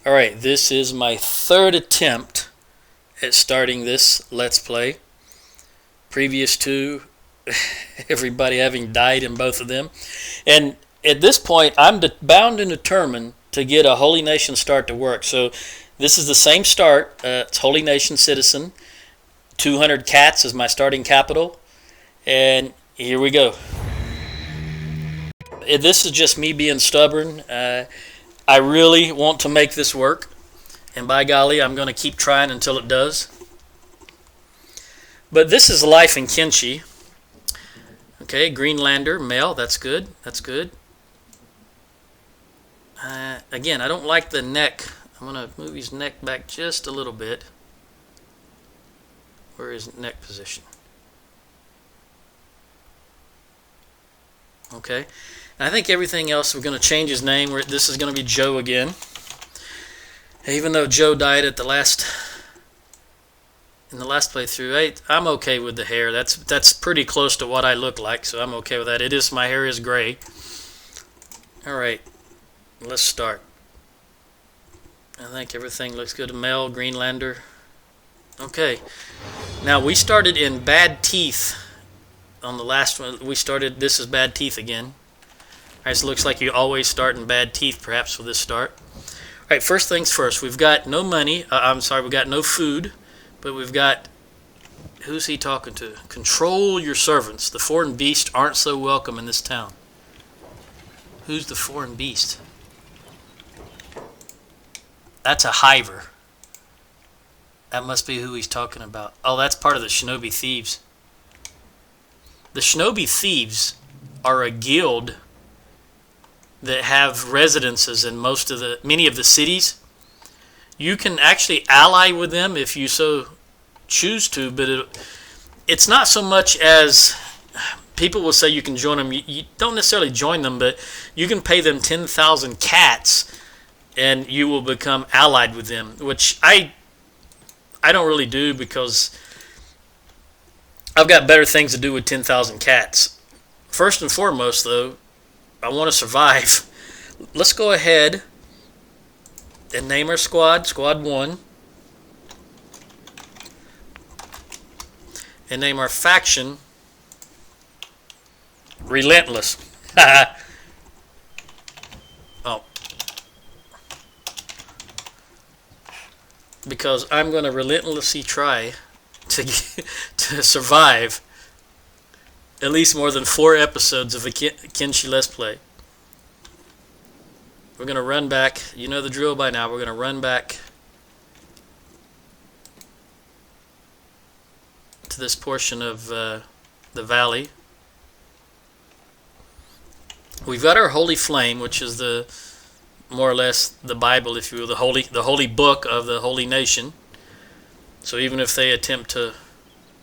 Alright, this is my third attempt at starting this Let's Play. Previous to everybody having died in both of them. And at this point, I'm bound and determined to get a Holy Nation start to work. So this is the same start. It's Holy Nation Citizen. 200 cats is my starting capital. And here we go. This is just me being stubborn. I really want to make this work. And by golly, I'm going to keep trying until it does. But this is life in Kenshi. Okay, Greenlander, male, that's good. That's good. Again, I don't like the neck. I'm going to move his neck back just a little bit. Where is neck position? Okay. And I think everything else, we're going to change his name. This is going to be Joe again. Even though Joe died at in the last playthrough, I'm okay with the hair. That's pretty close to what I look like, so I'm okay with that. My hair is gray. All right, let's start. I think everything looks good. Male, Greenlander. Okay, now we started in Bad Teeth on the last one. This is Bad Teeth again. All right, so it looks like you always start in Bad Teeth, perhaps, with this start. All right, first things first. We've got no money. We've got no food, but we've got. Who's he talking to? Control your servants. The foreign beasts aren't so welcome in this town. Who's the foreign beast? That's a hiver. That must be who he's talking about. Oh, that's part of the Shinobi Thieves. The Shinobi Thieves are a guild that have residences in many of the cities. You can actually ally with them if you so choose to, but it's not so much as people will say you can join them. You don't necessarily join them, but you can pay them 10,000 cats and you will become allied with them, which I don't really do because I've got better things to do with 10,000 cats. First and foremost, though, I want to survive. Let's go ahead and name our squad, Squad 1. And name our faction, Relentless. Oh. Because I'm going to relentlessly try to survive at least more than 4 episodes of a Kenshi Let's Play. We're going to run back. You know the drill by now. We're going to run back to this portion of the valley. We've got our Holy Flame, which is more or less the Bible, if you will, the holy book of the Holy Nation. So even if they attempt to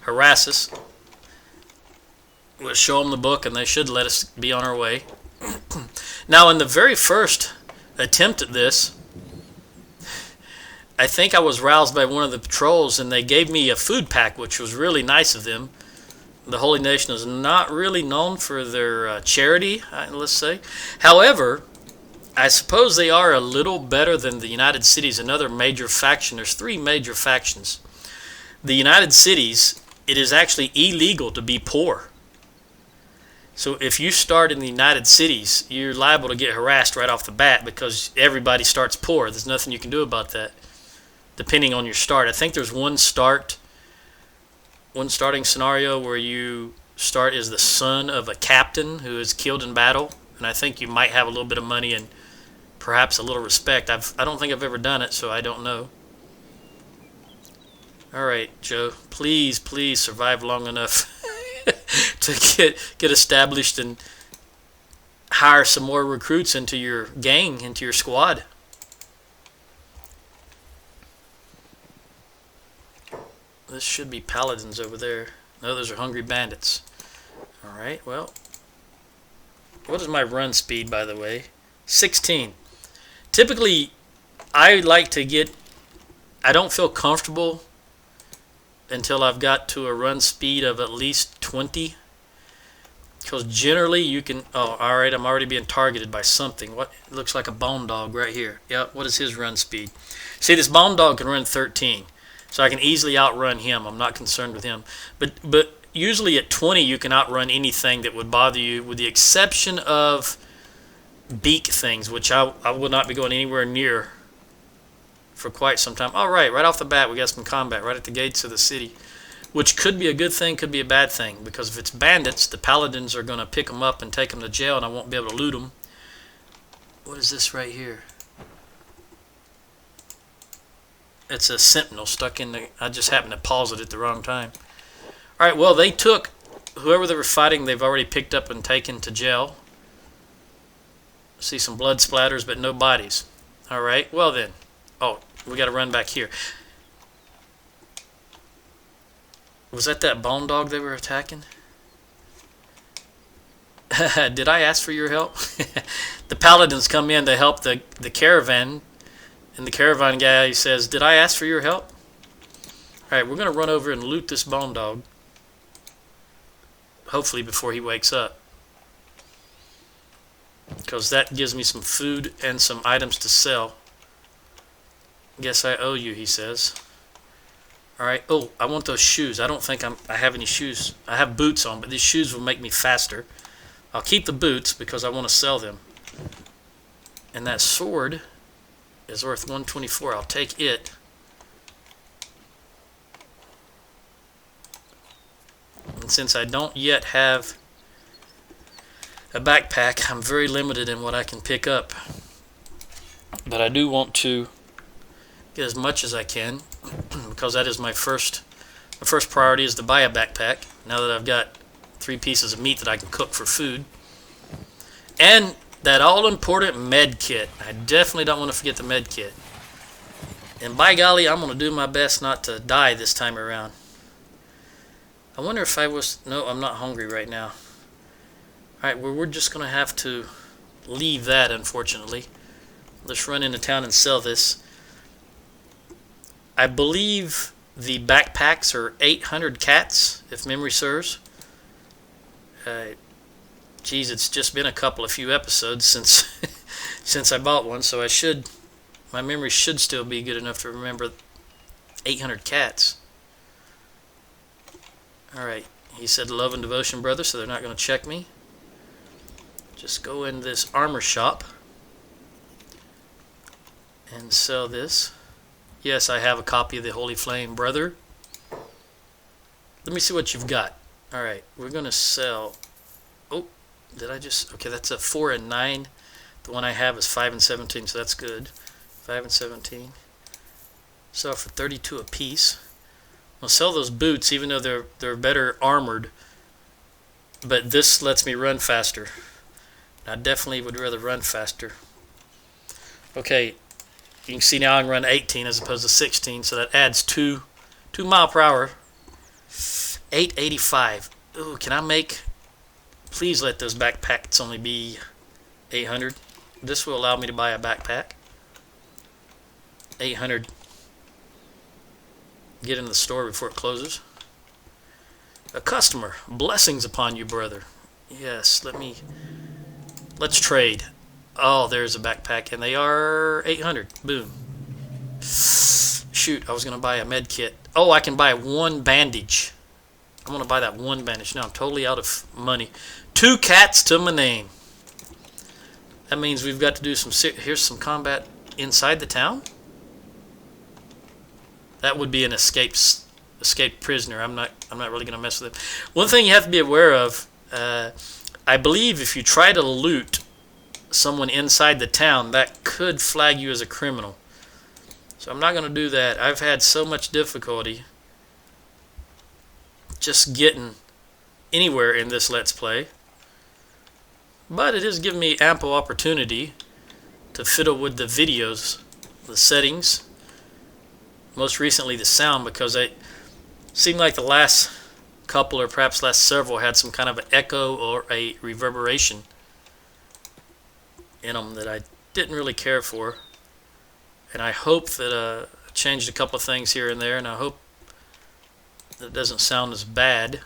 harass us, we'll show them the book and they should let us be on our way. Now, in the very first attempt at this, I think I was roused by one of the patrols and they gave me a food pack, which was really nice of them. The Holy Nation is not really known for their charity, let's say. However, I suppose they are a little better than the United Cities, another major faction. There's 3 major factions. The United Cities, it is actually illegal to be poor. So if you start in the United Cities, you're liable to get harassed right off the bat because everybody starts poor. There's nothing you can do about that, depending on your start. I think there's one starting scenario where you start as the son of a captain who is killed in battle, and I think you might have a little bit of money and perhaps a little respect. I don't think I've ever done it, so I don't know. All right, Joe, please survive long enough to get established and hire some more recruits into your gang, into your squad. This should be paladins over there. No, those are hungry bandits. All right, well, what is my run speed, by the way? 16. Typically, I don't feel comfortable until I've got to a run speed of at least 20. Because generally you can... Oh, alright, I'm already being targeted by something. What? It looks like a bone dog right here. Yep, what is his run speed? See, this bone dog can run 13. So I can easily outrun him. I'm not concerned with him. But usually at 20 you can outrun anything that would bother you, with the exception of beak things, which I will not be going anywhere near for quite some time. Alright, right off the bat we got some combat right at the gates of the city. Which could be a good thing, could be a bad thing. Because if it's bandits, the paladins are going to pick them up and take them to jail, and I won't be able to loot them. What is this right here? It's a sentinel stuck in the... I just happened to pause it at the wrong time. Alright, well, they took... Whoever they were fighting, they've already picked up and taken to jail. See some blood splatters, but no bodies. Alright, well then. Oh, we got to run back here. Was that bone dog they were attacking? Did I ask for your help? The paladins come in to help the caravan. And the caravan guy says, did I ask for your help? Alright, we're going to run over and loot this bone dog. Hopefully before he wakes up. Because that gives me some food and some items to sell. Guess I owe you, he says. Alright, oh, I want those shoes. I don't think I have any shoes. I have boots on, but these shoes will make me faster. I'll keep the boots because I want to sell them. And that sword is worth 124. I'll take it. And since I don't yet have a backpack, I'm very limited in what I can pick up. But I do want to get as much as I can, because that is my first priority, is to buy a backpack now that I've got 3 pieces of meat that I can cook for food, and that all-important med kit. I definitely don't want to forget the med kit. And by golly, I'm going to do my best not to die this time around. I wonder if I was... No, I'm not hungry right now. Alright, well, we're just going to have to leave that, unfortunately. Let's run into town and sell this. I believe the backpacks are 800 cats, if memory serves. Geez, it's just been a few episodes since since I bought one, so my memory should still be good enough to remember 800 cats. Alright, he said love and devotion, brother, so they're not going to check me. Just go in this armor shop and sell this. Yes, I have a copy of the Holy Flame, brother. Let me see what you've got. Alright, we're going to sell... Oh, did I just... Okay, that's a 4 and 9. The one I have is 5 and 17, so that's good. 5 and 17. Sell for 32 a piece. I'll sell those boots, even though they're better armored. But this lets me run faster. I definitely would rather run faster. Okay. You can see now I can run 18 as opposed to 16, so that adds 2 mile per hour. 885. Ooh, can I make... Please let those backpacks only be 800. This will allow me to buy a backpack. 800. Get in the store before it closes. A customer. Blessings upon you, brother. Yes, let's trade. Oh, there's a backpack, and they are 800. Boom. Shoot, I was going to buy a med kit. Oh, I can buy 1 bandage. I'm going to buy that 1 bandage. Now I'm totally out of money. 2 cats to my name. That means we've got to do some... Here's some combat inside the town. That would be an escaped prisoner. I'm not really going to mess with him. One thing you have to be aware of, I believe if you try to loot someone inside the town, that could flag you as a criminal. So I'm not going to do that. I've had so much difficulty just getting anywhere in this Let's Play. But it has given me ample opportunity to fiddle with the videos, the settings, most recently the sound, because it seemed like the last couple, or perhaps last several, had some kind of an echo or a reverberation in them that I didn't really care for. And I hope that I changed a couple of things here and there, and I hope that it doesn't sound as bad.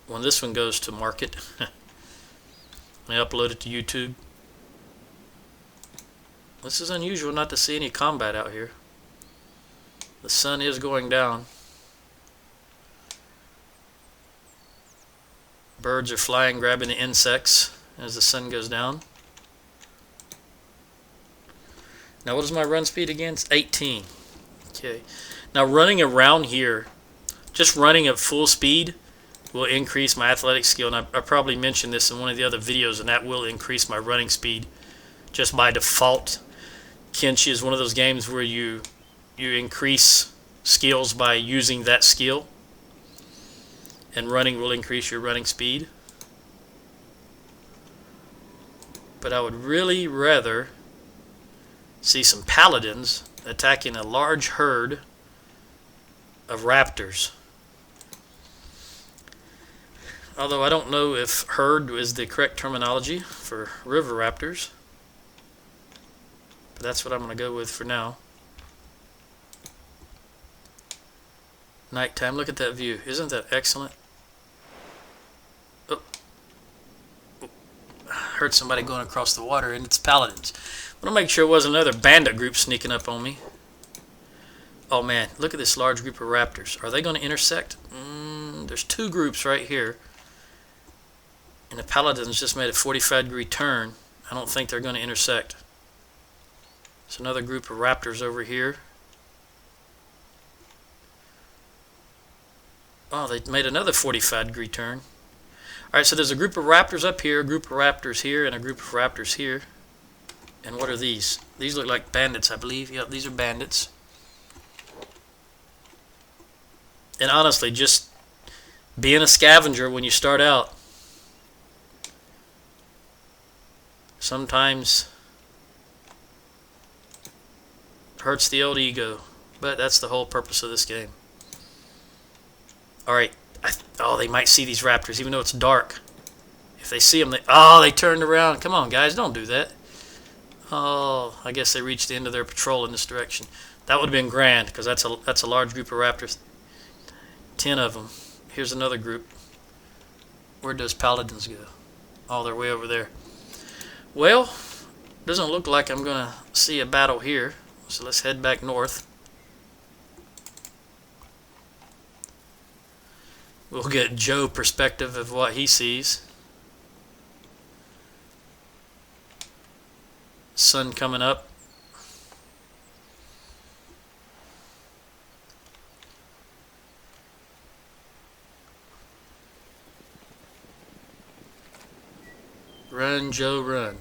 when this one goes to market. I upload it to YouTube. This is unusual not to see any combat out here. The sun is going down. Birds are flying, grabbing the insects as the sun goes down. Now what is my run speed again? It's 18. Okay. Now running around here, just running at full speed will increase my athletic skill. And I probably mentioned this in one of the other videos, and that will increase my running speed just by default. Kenshi is one of those games where you increase skills by using that skill, and running will increase your running speed. But I would really rather see some paladins attacking a large herd of raptors. Although I don't know if herd is the correct terminology for river raptors. But that's what I'm going to go with for now. Nighttime. Look at that view. Isn't that excellent? Oh. I heard somebody going across the water, and it's paladins. I want to make sure it wasn't another bandit group sneaking up on me. Oh man, look at this large group of raptors. Are they going to intersect? There's two groups right here. And the paladins just made a 45-degree turn. I don't think they're going to intersect. There's another group of raptors over here. Oh, they made another 45-degree turn. Alright, so there's a group of raptors up here, a group of raptors here, and a group of raptors here. And what are these? These look like bandits, I believe. Yep, these are bandits. And honestly, just being a scavenger when you start out, sometimes hurts the old ego. But that's the whole purpose of this game. Alright. Oh, they might see these raptors, even though it's dark. If they see them, they turned around. Come on, guys, don't do that. Oh, I guess they reached the end of their patrol in this direction. That would have been grand, because that's a large group of raptors. 10 of them. Here's another group. Where'd those paladins go? Oh, they're way over there. Well, doesn't look like I'm going to see a battle here. So let's head back north. We'll get Joe's perspective of what he sees. Sun coming up. Run, Joe, run.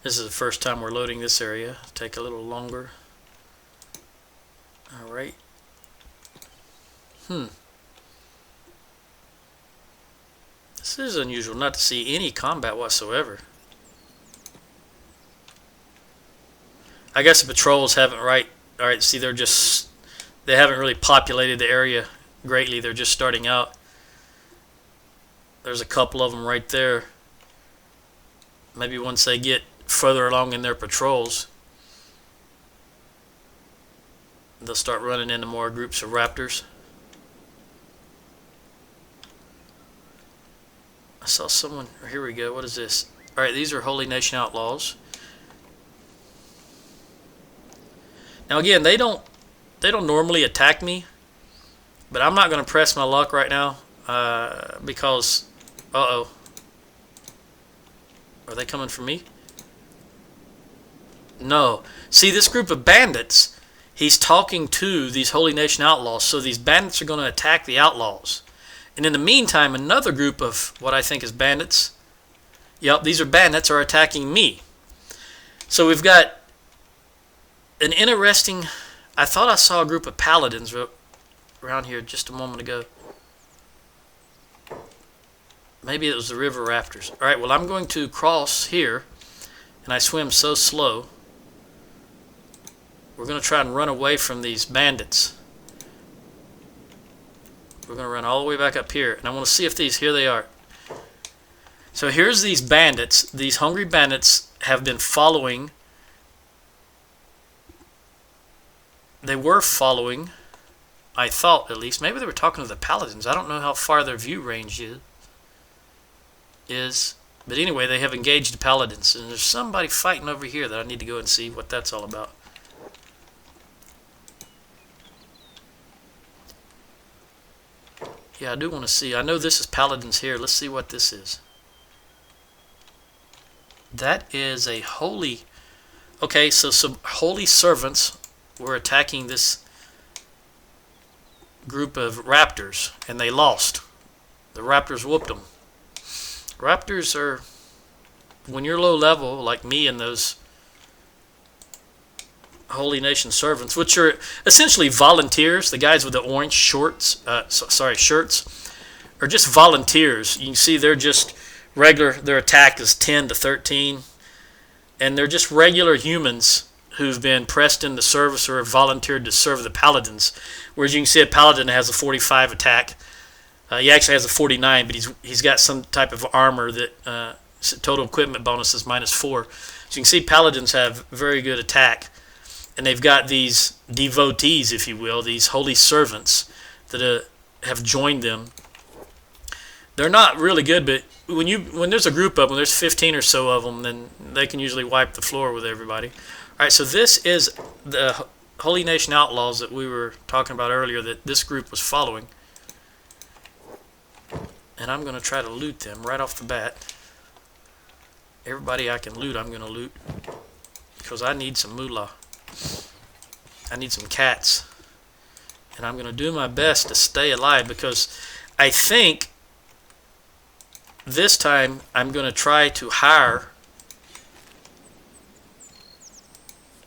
This is the first time we're loading this area. It'll take a little longer. Alright. This is unusual not to see any combat whatsoever. I guess the patrols haven't Alright, see, they haven't really populated the area greatly. They're just starting out. There's a couple of them right there. Maybe once they get further along in their patrols, they'll start running into more groups of raptors. I saw someone. Here we go. What is this? Alright, these are Holy Nation Outlaws. Now again, they don't normally attack me, but I'm not going to press my luck right now because uh-oh. Are they coming for me? No. See, this group of bandits, he's talking to these Holy Nation Outlaws, so these bandits are going to attack the outlaws. And in the meantime, another group of what I think is bandits, yep, these are bandits, are attacking me. So we've got an interesting... I thought I saw a group of paladins around here just a moment ago. Maybe it was the river raptors. Alright, well, I'm going to cross here, and I swim so slow. We're going to try and run away from these bandits. We're going to run all the way back up here, and I want to see if these... Here they are. So here's these bandits. These hungry bandits have been following. They were following, I thought at least. Maybe they were talking to the paladins. I don't know how far their view range is. But anyway, they have engaged the paladins. And there's somebody fighting over here that I need to go and see what that's all about. Yeah, I do want to see. I know this is paladins here. Let's see what this is. That is a holy... Okay, so some holy servants were attacking this group of raptors, and they lost. The raptors whooped them. Raptors are... When you're low level, like me and those Holy Nation servants, which are essentially volunteers, the guys with the orange shirts, are just volunteers. You can see they're just regular. Their attack is 10 to 13, and they're just regular humans who've been pressed into service or have volunteered to serve the paladins. Whereas you can see a paladin has a 45 attack. He actually has a 49, but he's got some type of armor that total equipment bonus is -4. So you can see paladins have very good attack. And they've got these devotees, if you will, these holy servants that have joined them. They're not really good, but when there's a group of them, there's 15 or so of them, then they can usually wipe the floor with everybody. All right, so this is the Holy Nation Outlaws that we were talking about earlier that this group was following. And I'm going to try to loot them right off the bat. Everybody I can loot, I'm going to loot. Because I need some moolah. I need some cats. And I'm going to do my best to stay alive because I think this time I'm going to try to hire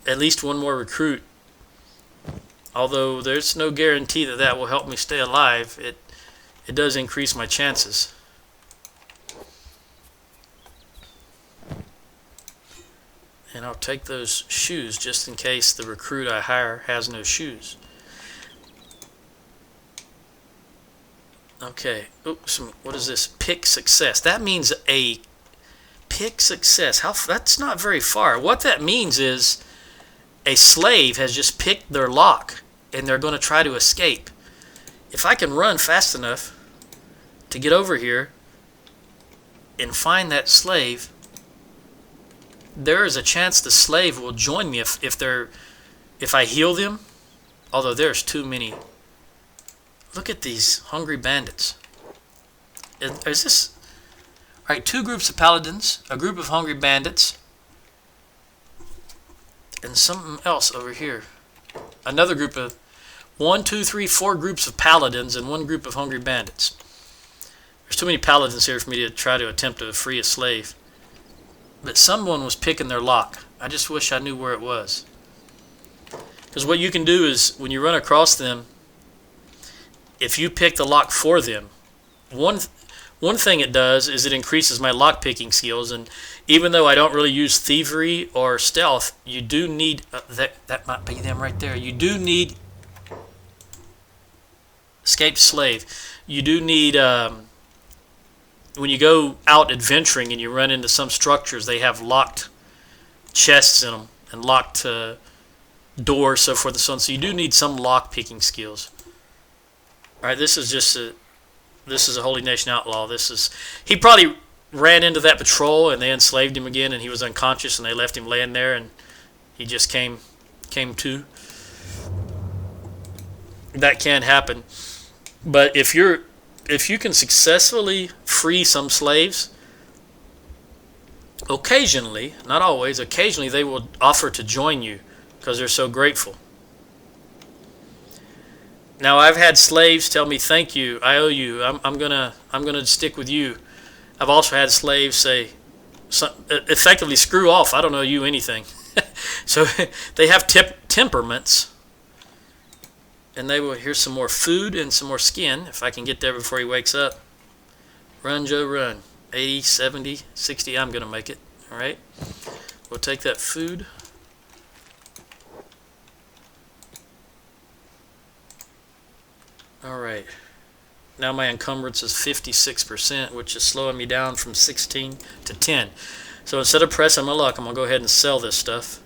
at least one more recruit. Although there's no guarantee that that will help me stay alive, it does increase my chances. And I'll take those shoes just in case the recruit I hire has no shoes. Okay. Oops. What is this? Pick success. That means a pick success. That's not very far. What that means is a slave has just picked their lock and they're going to try to escape. If I can run fast enough to get over here and find that slave, there is a chance the slave will join me if I heal them. Although there's too many. Look at these hungry bandits. Is this... Alright, 2 groups of paladins, a group of hungry bandits, and something else over here. Another group of 4 groups of paladins and 1 group of hungry bandits. There's too many paladins here for me to try to attempt to free a slave. But someone was picking their lock. I just wish I knew where it was. Because what you can do is, when you run across them, if you pick the lock for them, one thing it does is it increases my lock picking skills. And even though I don't really use thievery or stealth, you do need... that might be them right there. You do need... Escaped slave. You do need... when you go out adventuring and you run into some structures, they have locked chests in them and locked doors, so forth and so on. So you do need some lock picking skills. All right, this is a Holy Nation outlaw. He probably ran into that patrol and they enslaved him again, and he was unconscious, and they left him laying there, and he just came to. That can happen, but if you can successfully free some slaves, occasionally, not always, occasionally they will offer to join you because they're so grateful. Now, I've had slaves tell me, "Thank you, I owe you. I'm gonna stick with you." I've also had slaves say, effectively, "Screw off. I don't owe you anything." So they have temperaments. And they will... Here's some more food and some more skin, if I can get there before he wakes up. Run, Joe, run. 80, 70, 60, I'm going to make it. All right? We'll take that food. All right. Now my encumbrance is 56%, which is slowing me down from 16 to 10. So instead of pressing my luck, I'm going to go ahead and sell this stuff.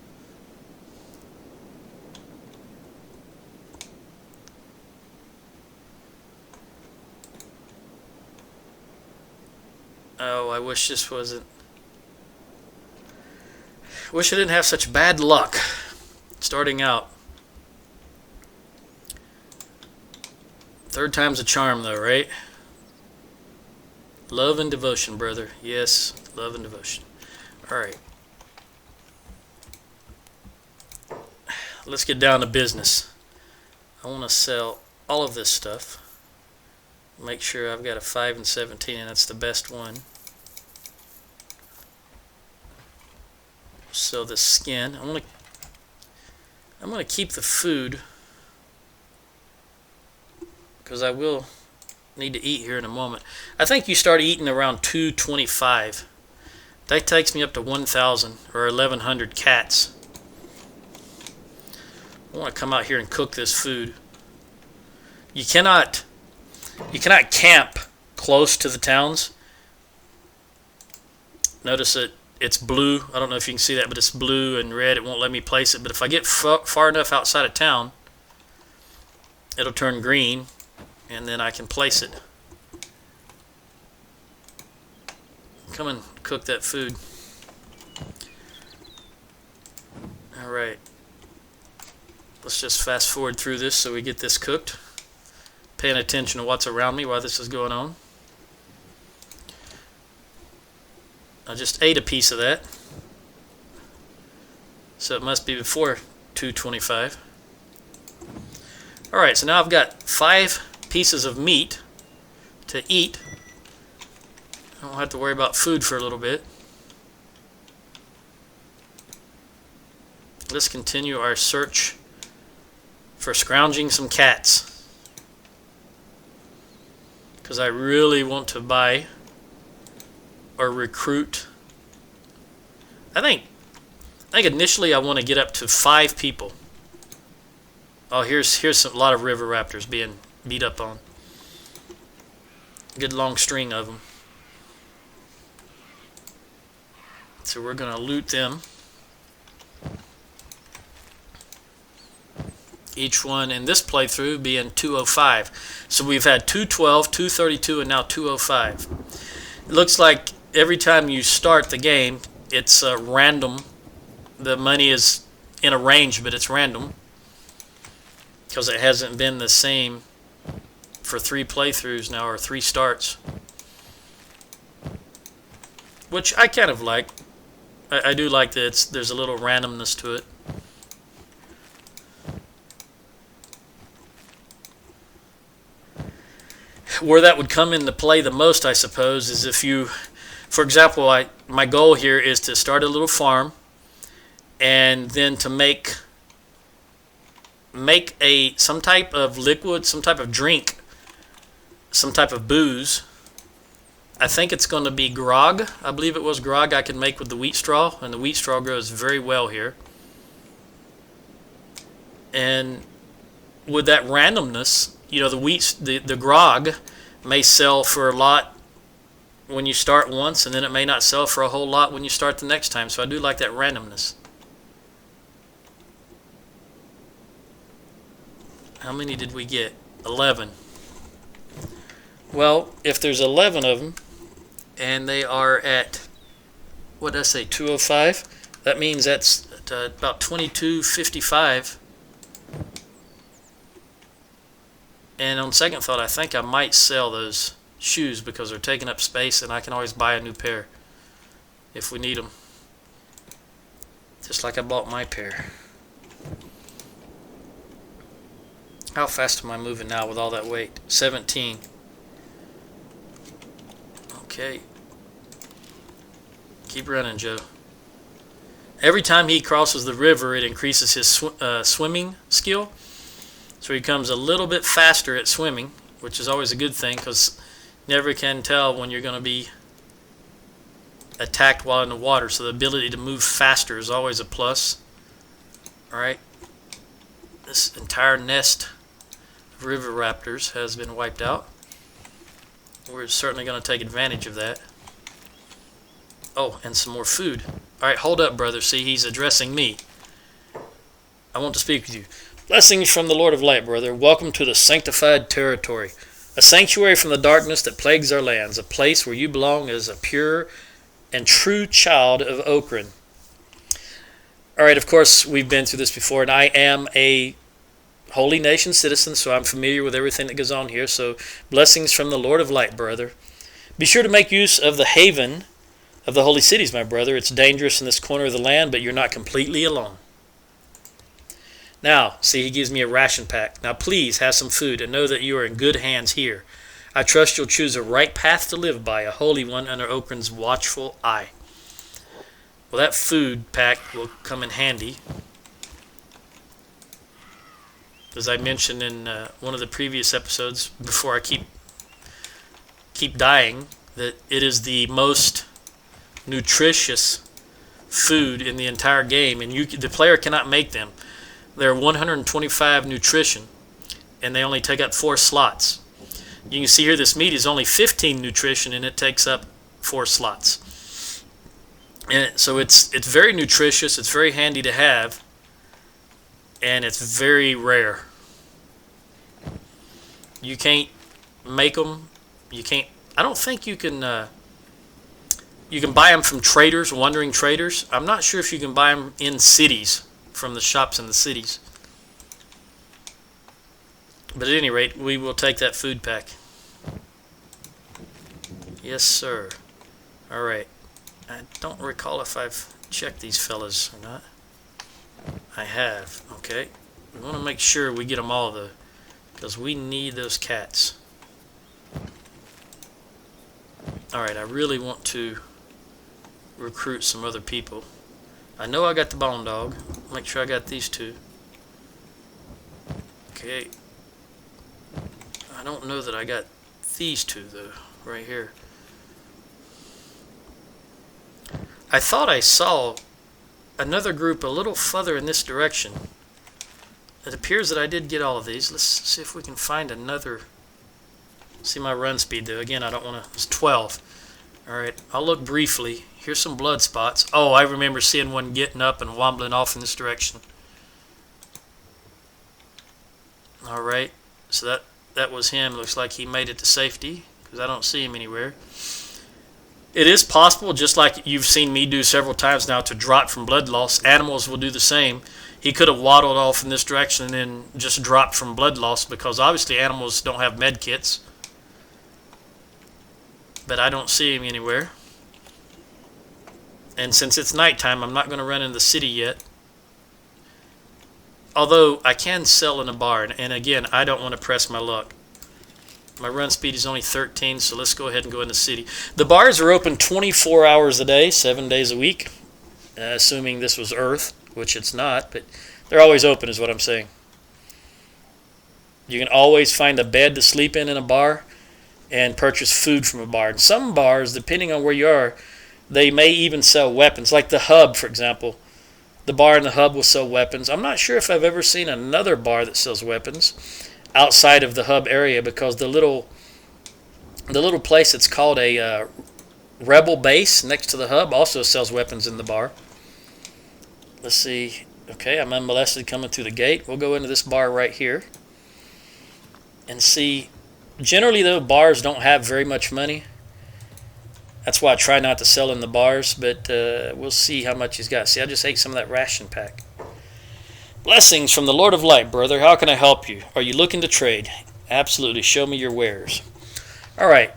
Oh, I wish this wasn't... Wish I didn't have such bad luck starting out. Third time's a charm, though, right? Love and devotion, brother. Yes, love and devotion. All right. Let's get down to business. I want to sell all of this stuff. Make sure I've got a 5 and 17, and that's the best one. Sell this skin. I'm gonna keep the food, because I will need to eat here in a moment. I think you start eating around 225. That takes me up to 1,000 or 1,100 cats. I want to come out here and cook this food. You cannot camp close to the towns. Notice that it's blue. I don't know if you can see that, but it's blue and red. It won't let me place it. But if I get far enough outside of town, it'll turn green, and then I can place it. Come and cook that food. All right. Let's just fast forward through this so we get this cooked. Paying attention to what's around me while this is going on. I just ate a piece of that. So it must be before 225. Alright, so now I've got 5 pieces of meat to eat. I don't have to worry about food for a little bit. Let's continue our search for scrounging some cats, because I really want to buy or recruit. I think initially I want to get up to 5 people. Oh, here's a lot of river raptors being beat up on. Good long string of them. So we're going to loot them. Each one in this playthrough being 205. So we've had 212, 232, and now 205. It looks like every time you start the game, it's random. The money is in a range, but it's random, because it hasn't been the same for 3 playthroughs now, or 3 starts. Which I kind of like. I do like that there's a little randomness to it. Where that would come into play the most, I suppose, is if you, for example, my goal here is to start a little farm, and then to make some type of liquid, some type of drink, some type of booze. I think it's going to be grog. I believe it was grog I could make with the wheat straw, and the wheat straw grows very well here. And with that randomness, you know, the grog may sell for a lot when you start once, and then it may not sell for a whole lot when you start the next time. So I do like that randomness. How many did we get? 11. Well, if there's 11 of them, and they are at, what did I say, 205? That means that's about 22.55. And on second thought, I think I might sell those shoes, because they're taking up space, and I can always buy a new pair if we need them. Just like I bought my pair. How fast am I moving now with all that weight? 17. Okay. Keep running, Joe. Every time he crosses the river, it increases his swimming skill. So he becomes a little bit faster at swimming, which is always a good thing, because you never can tell when you're going to be attacked while in the water. So the ability to move faster is always a plus. Alright. This entire nest of river raptors has been wiped out. We're certainly going to take advantage of that. Oh, and some more food. All right, hold up, brother. See, he's addressing me. I want to speak with you. Blessings from the Lord of Light, brother. Welcome to the sanctified territory, a sanctuary from the darkness that plagues our lands, a place where you belong as a pure and true child of Okran. All right, of course, we've been through this before, and I am a holy nation citizen, so I'm familiar with everything that goes on here. So, blessings from the Lord of Light, brother. Be sure to make use of the haven of the holy cities, my brother. It's dangerous in this corner of the land, but you're not completely alone. Now, see, he gives me a ration pack. Now, please have some food and know that you are in good hands here. I trust you'll choose a right path to live by, a holy one under Okran's watchful eye. Well, that food pack will come in handy. As I mentioned in one of the previous episodes, before I keep dying, that it is the most nutritious food in the entire game, and the player cannot make them. They're 125 nutrition, and they only take up 4 slots. You can see here this meat is only 15 nutrition, and it takes up 4 slots. And so it's very nutritious. It's very handy to have, and it's very rare. You can't make them. You can't. I don't think you can. You can buy them from traders, wandering traders. I'm not sure if you can buy them in cities, from the shops in the cities. But at any rate, we will take that food pack. Yes, sir. All right. I don't recall if I've checked these fellas or not. I have. Okay. We want to make sure we get them all, though, because we need those cats. All right. I really want to recruit some other people. I know I got the bone dog. Make sure I got these 2. Okay. I don't know that I got these 2, though, right here. I thought I saw another group a little further in this direction. It appears that I did get all of these. Let's see if we can find another. See my run speed, though. Again, I don't want to. It's 12. All right. I'll look briefly. Here's some blood spots. Oh, I remember seeing one getting up and wobbling off in this direction. All right. So that was him. Looks like he made it to safety, because I don't see him anywhere. It is possible, just like you've seen me do several times now, to drop from blood loss. Animals will do the same. He could have waddled off in this direction and then just dropped from blood loss, because obviously animals don't have med kits. But I don't see him anywhere. And since it's nighttime, I'm not going to run in the city yet. Although I can sell in a bar, and again, I don't want to press my luck. My run speed is only 13, so let's go ahead and go in the city. The bars are open 24 hours a day, 7 days a week, assuming this was Earth, which it's not, but they're always open is what I'm saying. You can always find a bed to sleep in a bar and purchase food from a bar. And some bars, depending on where you are, they may even sell weapons, like the Hub, for example. The bar in the Hub will sell weapons. I'm not sure if I've ever seen another bar that sells weapons outside of the Hub area, because the little place that's called a Rebel Base next to the Hub also sells weapons in the bar. Let's see. Okay, I'm unmolested coming through the gate. We'll go into this bar right here and see. Generally, though, bars don't have very much money. That's why I try not to sell in the bars, but we'll see how much he's got. See, I just ate some of that ration pack. Blessings from the Lord of Light, brother. How can I help you? Are you looking to trade? Absolutely. Show me your wares. All right.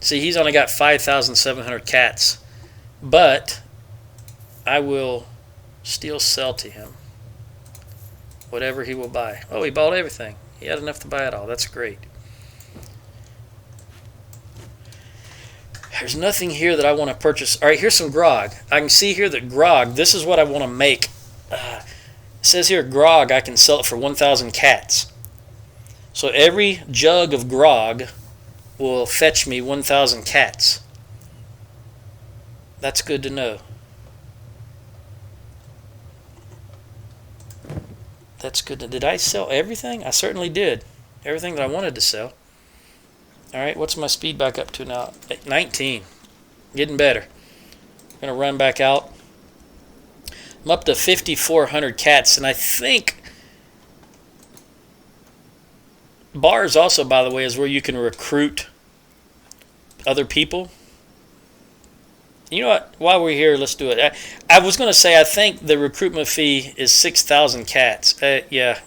See, he's only got 5,700 cats, but I will still sell to him whatever he will buy. Oh, he bought everything. He had enough to buy it all. That's great. There's nothing here that I want to purchase. All right, here's some grog. I can see here that grog, this is what I want to make. It says here grog, I can sell it for 1,000 cats. So every jug of grog will fetch me 1,000 cats. That's good to know. That's good. Did I sell everything? I certainly did. Everything that I wanted to sell. Alright, what's my speed back up to now? 19. Getting better. I'm going to run back out. I'm up to 5,400 cats, and I think bars also, by the way, is where you can recruit other people. You know what? While we're here, let's do it. I was going to say I think the recruitment fee is 6,000 cats. Yeah,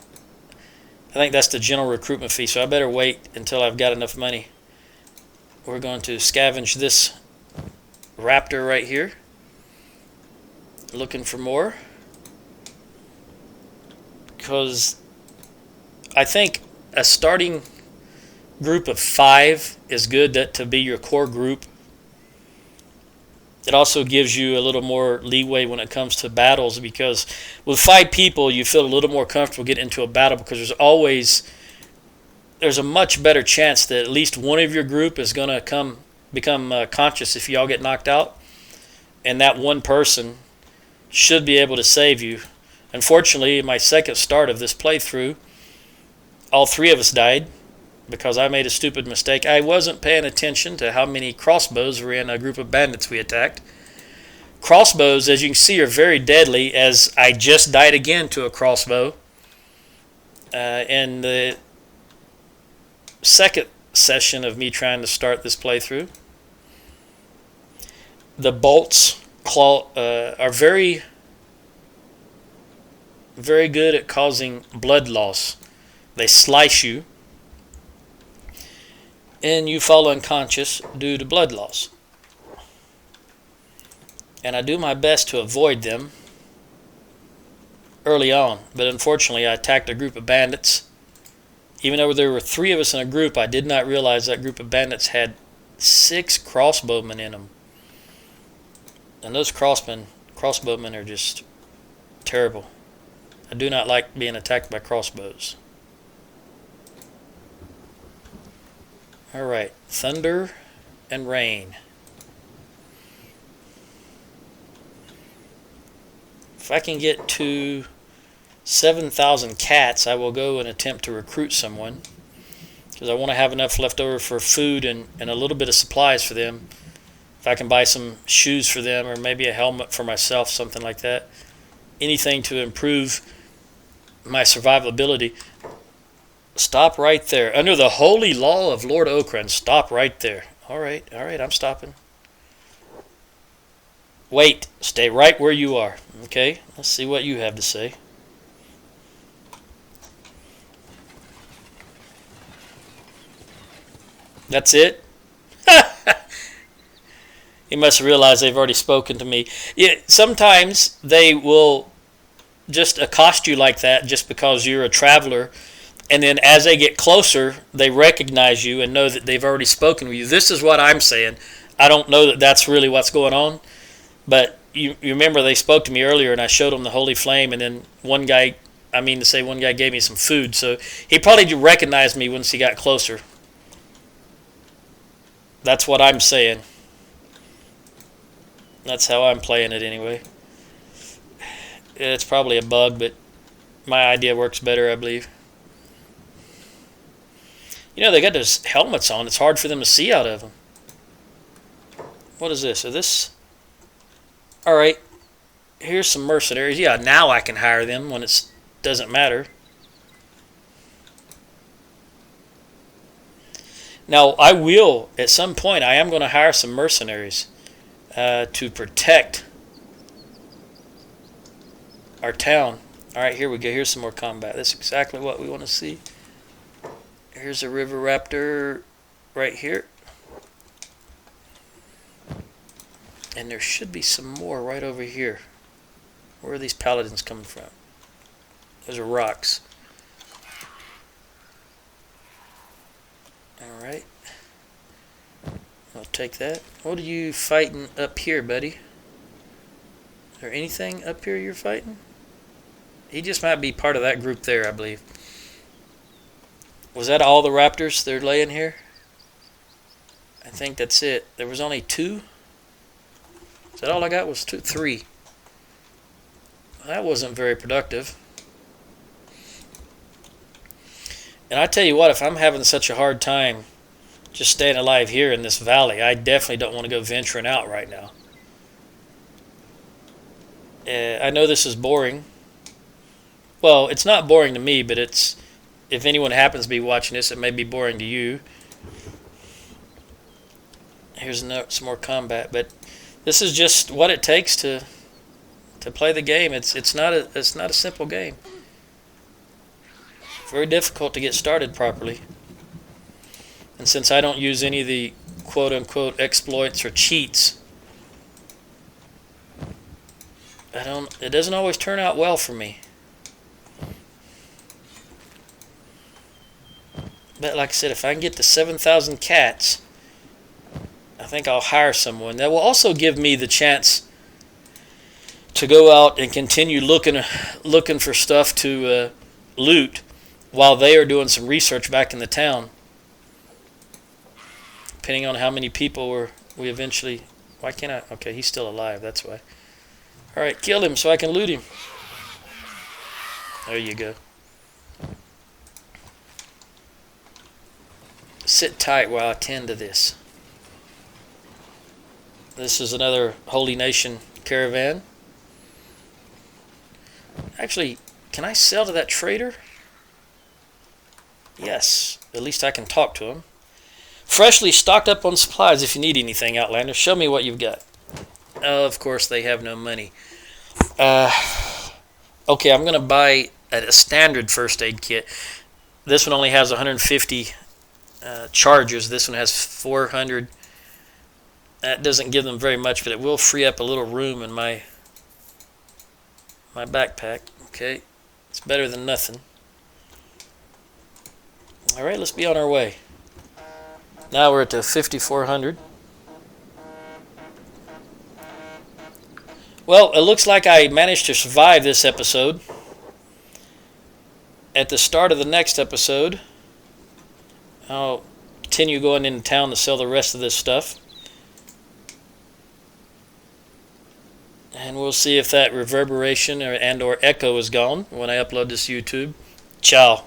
I think that's the general recruitment fee, so I better wait until I've got enough money. We're going to scavenge this raptor right here. Looking for more. Because I think a starting group of 5 is good to be your core group. It also gives you a little more leeway when it comes to battles, because with 5 people you feel a little more comfortable getting into a battle, because there's a much better chance that at least one of your group is going to become conscious if y'all get knocked out, and that one person should be able to save you. Unfortunately, in my second start of this playthrough, all 3 of us died because I made a stupid mistake. I wasn't paying attention to how many crossbows were in a group of bandits we attacked. Crossbows, as you can see, are very deadly, as I just died again to a crossbow. In the second session of me trying to start this playthrough, the bolts are very, very good at causing blood loss. They slice you, and you fall unconscious due to blood loss. And I do my best to avoid them early on, but unfortunately I attacked a group of bandits. Even though there were 3 of us in a group, I did not realize that group of bandits had 6 crossbowmen in them. And those crossbowmen are just terrible. I do not like being attacked by crossbows. Alright, thunder and rain. If I can get to 7,000 cats, I will go and attempt to recruit someone, because I want to have enough left over for food and a little bit of supplies for them. If I can buy some shoes for them, or maybe a helmet for myself, something like that. Anything to improve my survivability. Stop right there. Under the holy law of Lord Okran, stop right there. Alright, I'm stopping. Wait, stay right where you are. Okay, let's see what you have to say. That's it? He must have realized they've already spoken to me. Yeah, sometimes they will just accost you like that just because you're a traveler, and then as they get closer, they recognize you and know that they've already spoken with you. This is what I'm saying. I don't know that that's really what's going on, but you remember they spoke to me earlier, and I showed them the holy flame, and then one guy gave me some food, so he probably recognized me once he got closer. That's what I'm saying. That's how I'm playing it anyway. It's probably a bug, but my idea works better, I believe. You know, they got those helmets on. It's hard for them to see out of them. What is this? Alright. Here's some mercenaries. Yeah, now I can hire them when it doesn't matter. Now, I will, at some point, I am going to hire some mercenaries to protect our town. Alright, here we go. Here's some more combat. That's exactly what we want to see. Here's a river raptor right here. And there should be some more right over here. Where are these paladins coming from? Those are rocks. Alright. I'll take that. What are you fighting up here, buddy? Is there anything up here you're fighting? He just might be part of that group there, I believe. Was that all the raptors they're laying here? I think that's it. There was only 2? Is that all I got? Was 2? 3. That wasn't very productive. And I tell you what, if I'm having such a hard time just staying alive here in this valley. I definitely don't want to go venturing out right now. I know this is boring. Well, it's not boring to me, but it's, if anyone happens to be watching this, it may be boring to you. Here's some more combat, but this is just what it takes to play the game. It's not a simple game. Very difficult to get started properly. And since I don't use any of the quote-unquote exploits or cheats, it doesn't always turn out well for me. But like I said, if I can get to 7,000 cats, I think I'll hire someone. That will also give me the chance to go out and continue looking for stuff to loot while they are doing some research back in the town. Depending on how many people we eventually... Why can't I... Okay, he's still alive, that's why. Alright, kill him so I can loot him. There you go. Sit tight while I tend to this. This is another Holy Nation caravan. Actually, can I sell to that trader? Yes, at least I can talk to him. Freshly stocked up on supplies if you need anything, Outlander. Show me what you've got. Of course, they have no money. Okay, I'm going to buy a standard first aid kit. This one only has 150 charges. This one has 400. That doesn't give them very much, but it will free up a little room in my backpack. Okay, it's better than nothing. All right, let's be on our way. Now we're at the 5,400. Well, it looks like I managed to survive this episode. At the start of the next episode, I'll continue going into town to sell the rest of this stuff. And we'll see if that reverberation and or echo is gone when I upload this to YouTube. Ciao.